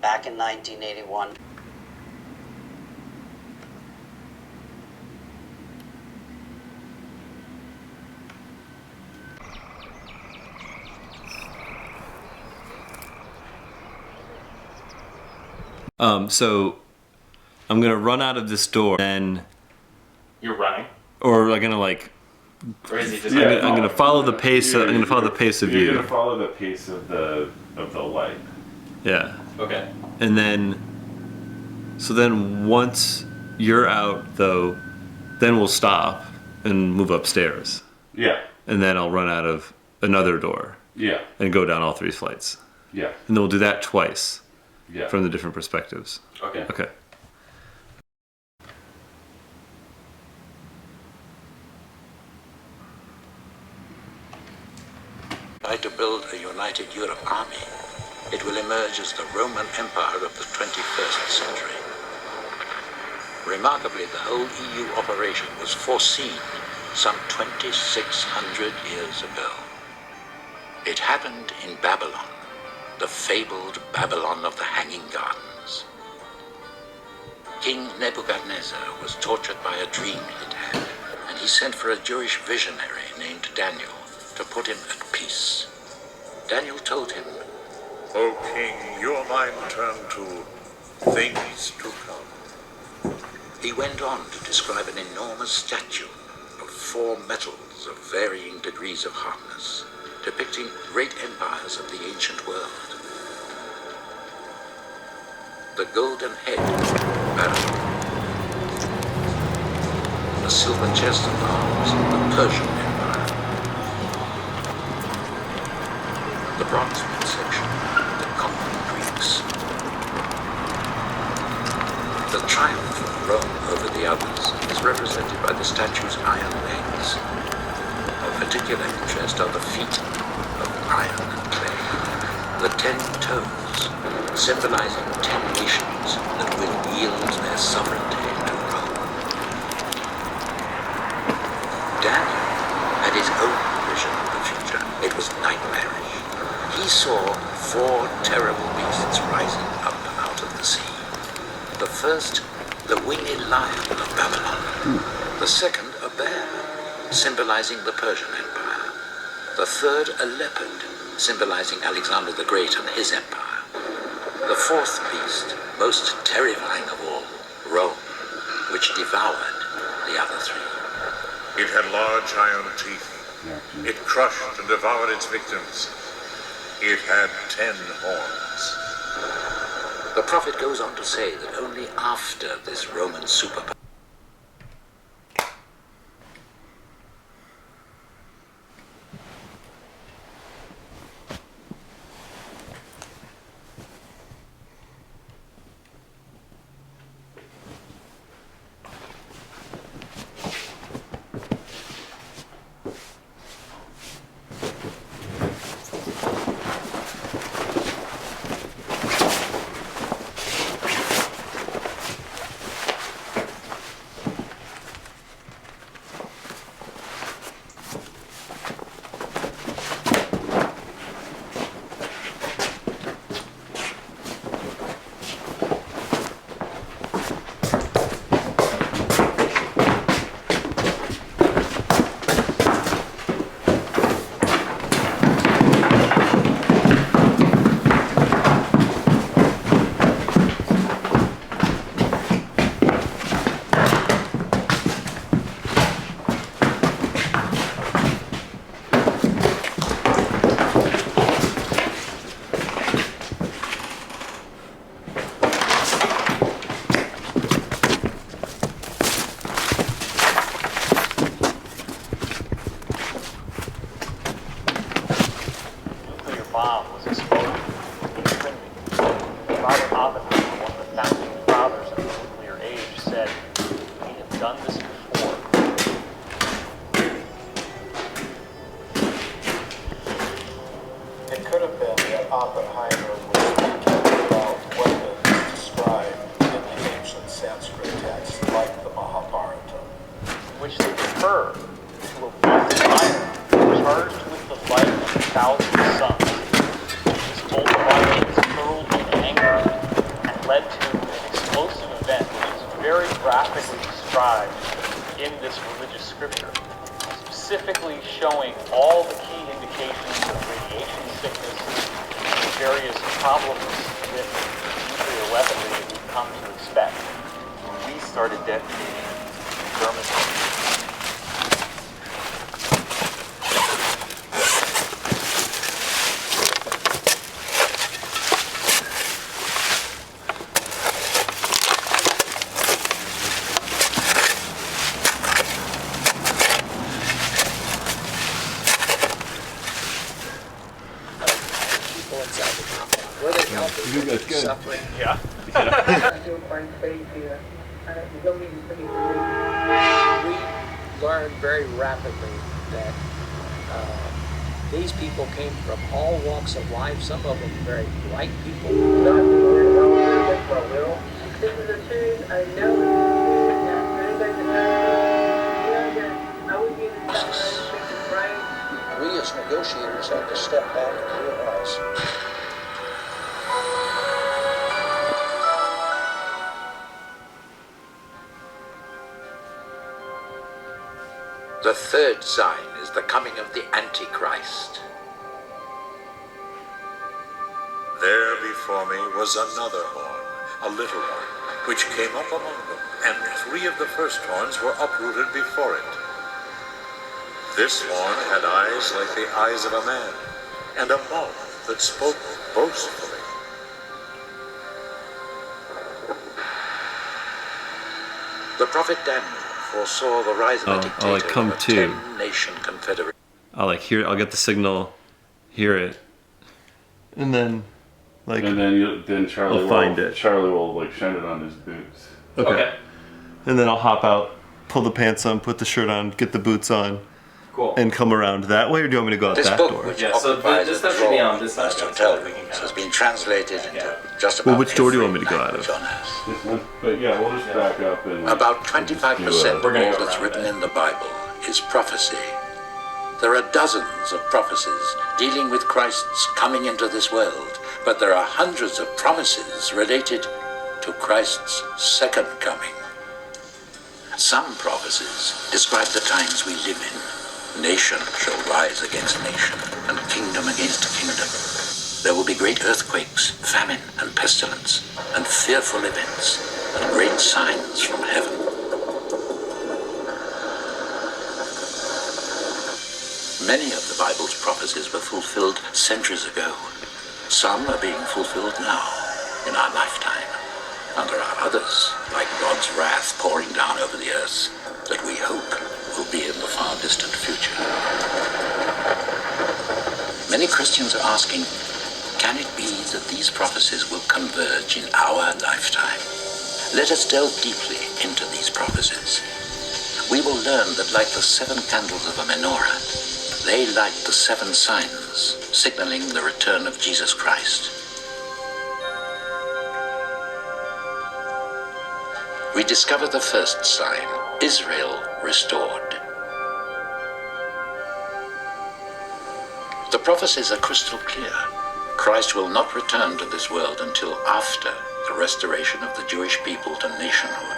back in 1981. So I'm gonna run out of this door, and You're running? or I'm gonna like. Or is he just I'm gonna follow the pace. I'm gonna follow the pace of you. You're gonna follow the pace of the light. Yeah. Okay. And then, so then once you're out, though, then we'll stop and move upstairs. Yeah. And then I'll run out of another door. Yeah. And go down all 3 flights. Yeah. And then we'll do that twice. Yeah. From the different perspectives. Okay. Okay. Try to build a united Europe army, it will emerge as the Roman Empire of the 21st century. Remarkably, the whole EU operation was foreseen some 2,600 years ago. It happened in Babylon, the fabled Babylon of the Hanging Gardens. King Nebuchadnezzar was tortured by a dream he'd had, and he sent for a Jewish visionary named Daniel to put him at peace. Daniel told him, O king, your mind turned to things to come. He went on to describe an enormous statue of 4 metals of varying degrees of hardness, depicting great empires of the ancient world. The golden head, Babylon. The silver chest of arms, the Persian Empire. The bronze midsection, the conquered Greeks. The triumph of Rome over the others is represented by the statue's iron legs. Of particular interest are the feet of iron and clay. The 10 toes, symbolizing 10 nations that will yield their sovereignty to Rome. Daniel had his own vision of the future. It was nightmarish. He saw 4 terrible beasts rising up out of the sea. The first, the winged lion of Babylon. The second, a bear, symbolizing the Persian Empire. The third, a leopard, symbolizing Alexander the Great and his empire. The fourth beast, most terrifying of all, Rome, which devoured the other 3. It had large iron teeth. It crushed and devoured its victims. It had 10 horns. The prophet goes on to say that only after this Roman superpower bomb was exploded in Trinity. Robert Oppenheimer, one of the founding fathers of the nuclear age, said, "We have done this before." It could have been that Oppenheimer was thinking about weapons described in the ancient Sanskrit texts like the Mahabharata, Which they refer to a bolt of iron charged with the light of 1,000 suns. This bolt of iron was hurled in anger led to an explosive event which is very graphically described in this religious scripture, specifically showing all the key indications of radiation sickness and various problems with nuclear weaponry that we've come to expect when we started detonating German bombs. People inside the compound. Were they healthy? You guys good. Suffering? Yeah. We learned very rapidly that these people came from all walks of life, some of them very bright people. This is a series I know I would be in the right. We as negotiators had to step back and realize The third sign is the coming of the Antichrist. There before me was another horn, a little one, which came up among them, and 3 of the first horns were uprooted before it. This horn had eyes like the eyes of a man, and a mouth that spoke boastfully. The prophet Daniel foresaw the rise of a Oh, dictator I'll, like, come of a to. 10-nation confederation. I'll like hear. I'll get the signal, hear it, and then like And then Charlie I'll find will, it. Charlie will like shine it on his boots. okay. And then I'll hop out, pull the pants on, put the shirt on, get the boots on, Cool. and come around that way. Or do you want me to go out This that book, door? which Yeah, so occupies this a stuff should be drawer on this side, most guys, hotel so we can rooms, kind has of- been translated Yeah. into just Well, about which door do you want every me to go out language of? on Earth. This one, but yeah, we'll just back up and like, About we'll just 25% of We're gonna all go that's around written it. in the Bible is prophecy. There are dozens of prophecies dealing with Christ's coming into this world, but there are hundreds of promises related to Christ's second coming. Some prophecies describe the times we live in. Nation shall rise against nation, and kingdom against kingdom. There will be great earthquakes, famine, and pestilence, and fearful events, and great signs from heaven. Many of the Bible's prophecies were fulfilled centuries ago. Some are being fulfilled now, in our lifetime. And there are others, like God's wrath pouring down over the earth, that we hope will be in the far distant future. Many Christians are asking, can it be that these prophecies will converge in our lifetime? Let us delve deeply into these prophecies. We will learn that like the 7 candles of a menorah, they light the 7 signs, signaling the return of Jesus Christ. We discover the first sign, Israel restored. The prophecies are crystal clear. Christ will not return to this world until after the restoration of the Jewish people to nationhood.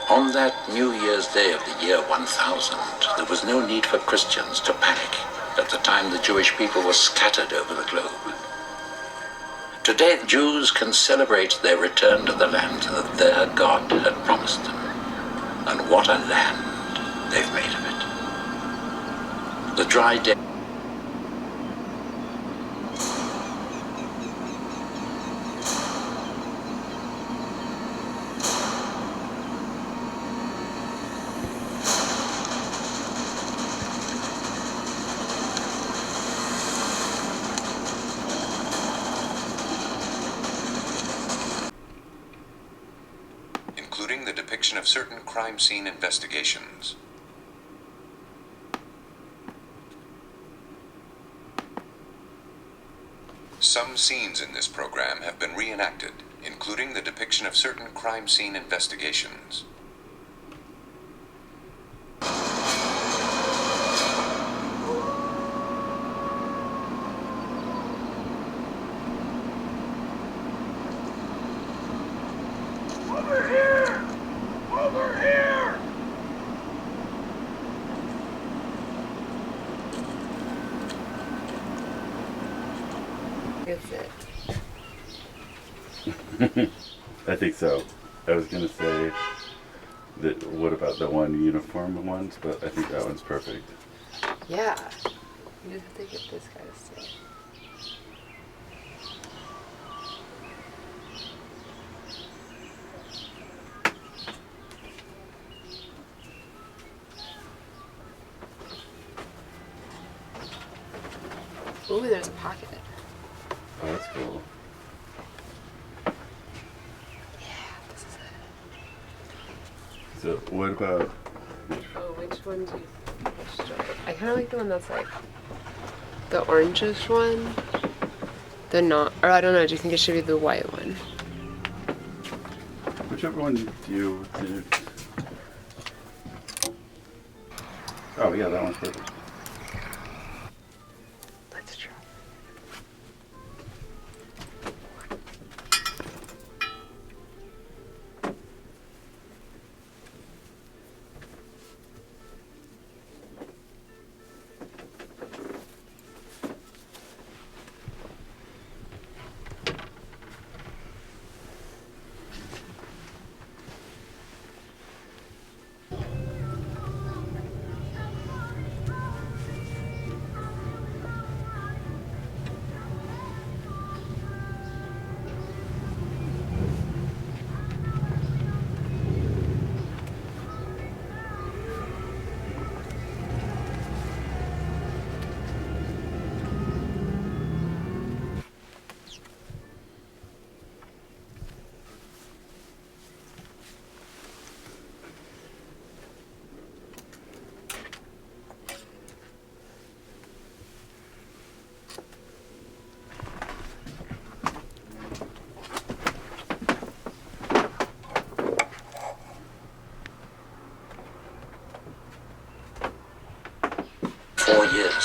On that New Year's Day of the year 1000, there was no need for Christians to panic at the time the Jewish people were scattered over the globe. Today, the Jews can celebrate their return to the land that their God had promised them. And what a land they've made of it. The dry day. Including the depiction of certain crime scene investigations. Some scenes in this program have been reenacted, including the depiction of certain crime scene investigations. Over here! Over here! That's it. I think so. I was gonna say that. What about the one uniform ones? But I think that one's perfect. Yeah. You just have to get this guy to stay. Ooh, there's a pocket. Oh, that's cool. Yeah, this is it. So what about? Oh, which one do you I kind of like the one that's like the orangish one. The not, or I don't know, do you think it should be the white one? Whichever one do you? Oh yeah, that one's perfect. Let's try.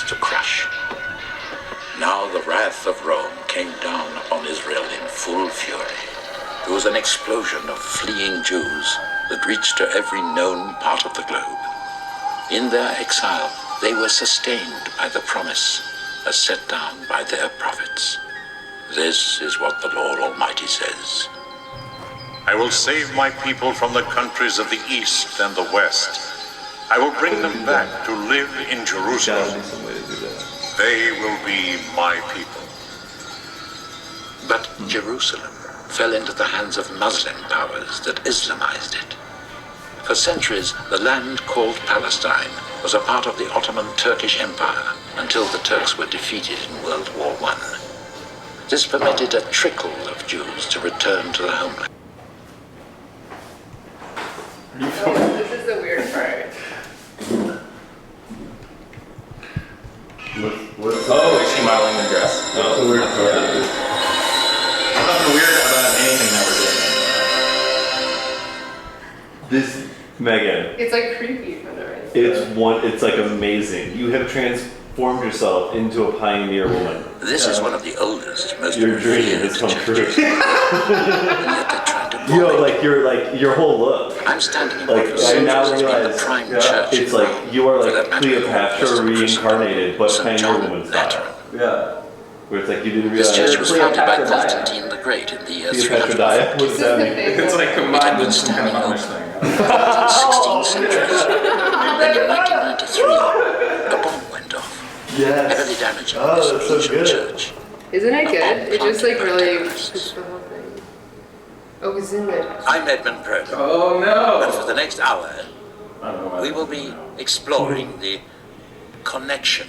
To crush. Now the wrath of Rome came down upon Israel in full fury. There was an explosion of fleeing Jews that reached to every known part of the globe. In their exile, they were sustained by the promise as set down by their prophets. This is what the Lord Almighty says. I will save my people from the countries of the east and the west. I will bring them back to live in Jerusalem. They will be my people. But Jerusalem fell into the hands of Muslim powers that Islamized it. For centuries, the land called Palestine was a part of the Ottoman Turkish Empire until the Turks were defeated in World War I. This permitted a trickle of Jews to return to the homeland. This is the weird part. Oh, is she modeling the dress? That's a weird part. There's nothing weird about anything that we're doing. This, Megan, It's like creepy kind of, right? it's like amazing. You have transformed yourself into a pioneer woman. This is one of the oldest, most Your dream revered has come true. churches. And yet they tried to Yo, bomb it. like your whole look. I'm standing in Like what was I now supposed to be the realize, prime church. it's like you are for like that matter, Cleopatra Western reincarnated, but St. pioneer John woman Lateran. style. Yeah. Where it's like you didn't This realize. church was founded by Cleopatra diet. Constantine the Great in the year Cleopatra 300. diet? What does that mean? It's like It combined had in been some kind standing of open Amish thing. for the 16th centuries. Then in 1993, a bomb went off, heavily Yes. damaging Oh, this that's so ancient good. church. Isn't it good? It just like really Terrorists. puts the whole thing. Oh, it's in there. I'm Edmund Proto, Oh and for no! the next hour, I don't know why. we will be exploring the connection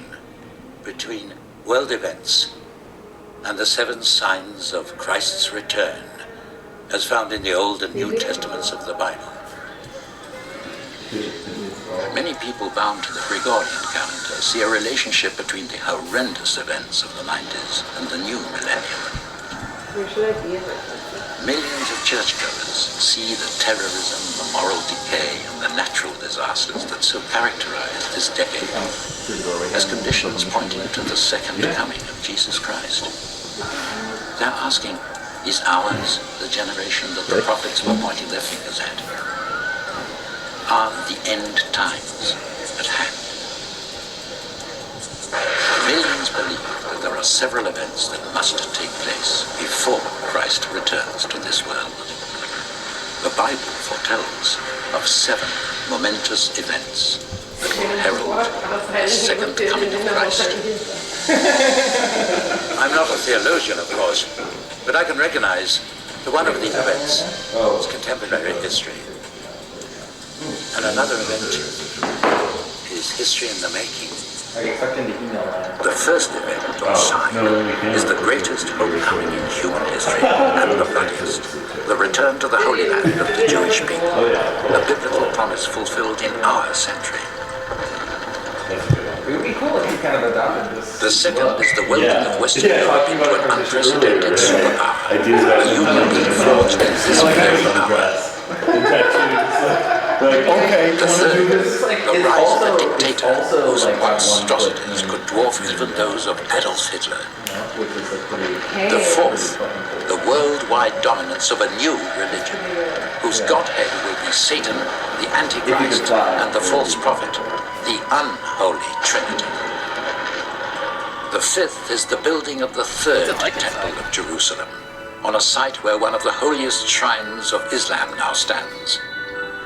between world events and the 7 signs of Christ's return as found in the Old and New Testaments of the Bible. Many people bound to the Gregorian calendar see a relationship between the horrendous events of the 90s and the new millennium. Where should I be in it? Millions of churchgoers see the terrorism, the moral decay, and the natural disasters that so characterize this decade as conditions pointing to the second coming of Jesus Christ. They're asking, Is ours the generation that the prophets were pointing their fingers at? Are the end times at hand? Millions believe that there are several events that must take place before Christ returns to this world. The Bible foretells of 7 momentous events that will herald the second coming of Christ. I'm not a theologian, of course, but I can recognize that one of these events is contemporary history. And another event is history in the making. Are you expecting the email line? The first event, or sign, is the greatest homecoming in human history and the bloodiest. The return to the Holy Land of the Jewish people. A biblical promise fulfilled in our century. It would be cool if you kind of adopted this. The second is the welcome of Western Europe into an unprecedented superpower. A union being forged in this very hour. The third, the rise of a dictator whose monstrosities could dwarf even those of Adolf Hitler. The fourth, the worldwide dominance of a new religion, whose godhead will be Satan, the Antichrist, and the false prophet, the unholy Trinity. The fifth is the building of the third temple of Jerusalem, on a site where one of the holiest shrines of Islam now stands.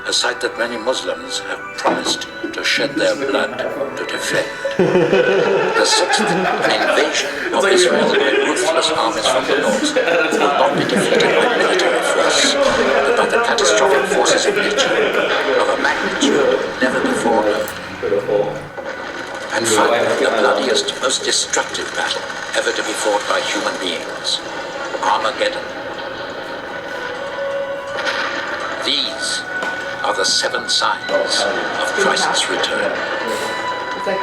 A site that many Muslims have promised to shed their blood to defend. The sixth, an invasion of Israel by ruthless armies from the north, who will not be defeated by military force, but by the catastrophic forces of nature, of a magnitude never before known. And finally, the bloodiest, most destructive battle ever to be fought by human beings, Armageddon. These are the 7 signs of Christ's return. It's like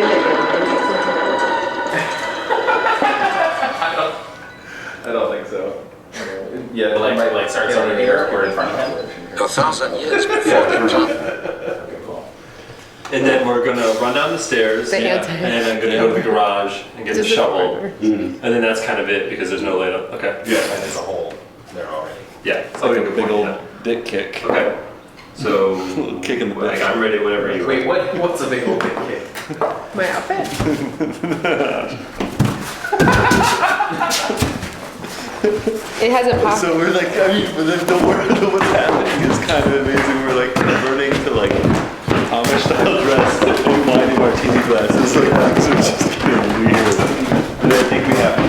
I don't think so. Yeah, Like starts over here or in front of him? 1,000 years before the time. And then we're gonna run down the stairs, The and anti- I'm gonna go to the garage and get the Does it shovel, work? and then that's kind of it because there's no light up. Okay. Yeah, and there's a hole there already. Yeah. It's like a big old dick kick. Okay. So Kick in the like, butt. I'm ready. Whatever you. Wait, what's a big old big kick? my outfit. It has a pocket. So we're like, I mean, but then don't worry about what's happening. It's kind of amazing. We're like converting to like Amish style dress and wine and martini glasses. Like things are just getting weird. But I think we have to